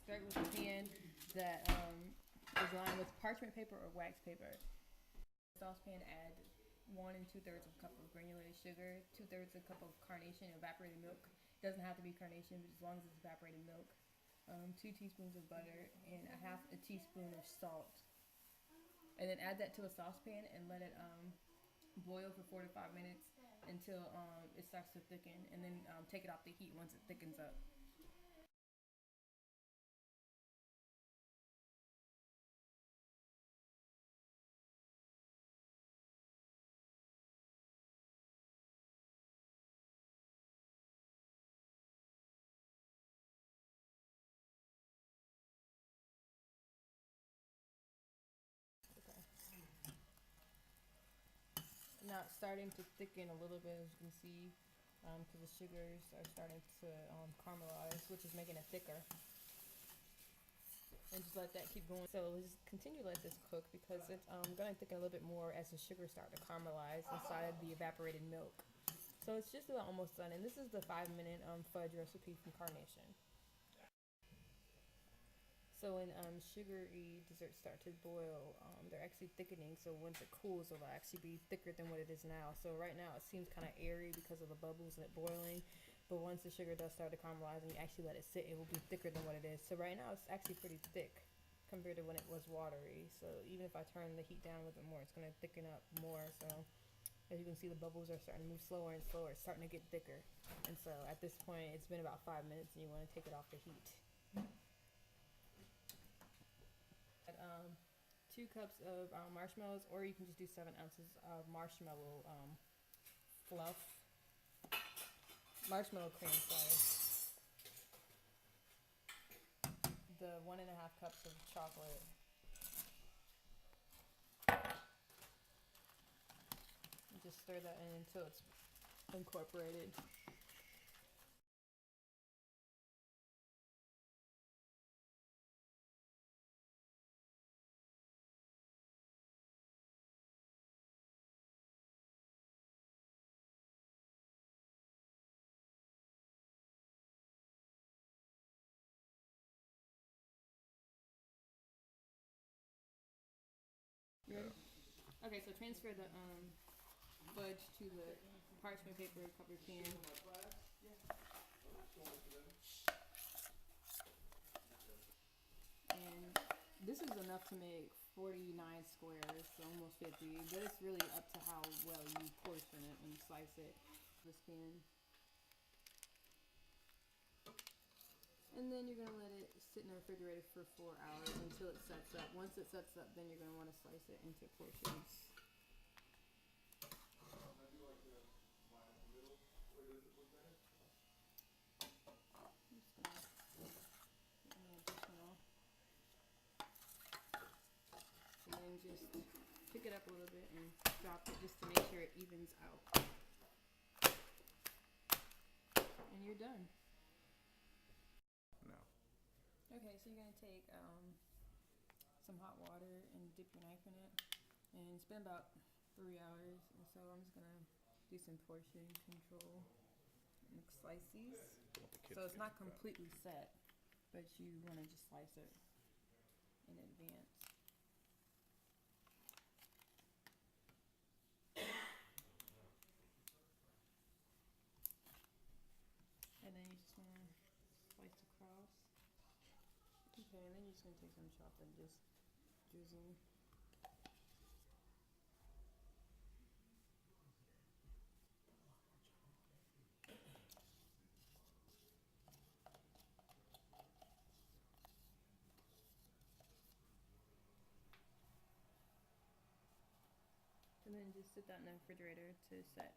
Start with a pan that is lined with parchment paper or wax paper. Saucepan, add 1 2/3 of a cup of granulated sugar, 2/3 of a cup of carnation evaporated milk. It doesn't have to be carnation, but as long as it's evaporated milk. 2 teaspoons of butter and a half a teaspoon of salt. And then add that to a saucepan and let it boil for 4 to 5 minutes until it starts to thicken, and then take it off the heat once it thickens up. Now it's starting to thicken a little bit, as you can see, because the sugars are starting to caramelize, which is making it thicker. And just let that keep going. So just continue to let this cook because it's going to thicken a little bit more as the sugars start to caramelize inside the evaporated milk. So it's just about almost done. And this is the 5-minute fudge recipe from Carnation. So when sugary desserts start to boil, they're actually thickening. So once it cools, it'll actually be thicker than what it is now. So right now it seems kind of airy because of the bubbles and it boiling. But once the sugar does start to caramelize and you actually let it sit, it will be thicker than what it is. So right now it's actually pretty thick compared to when it was watery. So even if I turn the heat down a little bit more, it's going to thicken up more. So as you can see, the bubbles are starting to move slower and slower. It's starting to get thicker. And so at this point, it's been about 5 minutes and you want to take it off the heat. 2 cups of marshmallows, or you can just do 7 ounces of marshmallow fluff. Marshmallow cream, sorry. The 1.5 cups of chocolate. And just stir that in until it's incorporated. You ready? Okay, so transfer the fudge to the parchment paper covered pan. And this is enough to make 49 squares, so almost 50. But it's really up to how well you portion it and slice it. This pan. And then you're going to let it sit in the refrigerator for 4 hours until it sets up. Once it sets up, then you're going to want to slice it into portions. And then just pick it up a little bit and drop it just to make sure it evens out. And you're done. Okay, so you're going to take some hot water and dip your knife in it, and it's been about 3 hours, and so I'm just going to do some portion control and slice these. So it's not completely set, but you want to just slice it in advance. And then you just want to slice across. Okay, and then you're just going to take some chopped and just drizzle. And then just sit that in the refrigerator to set.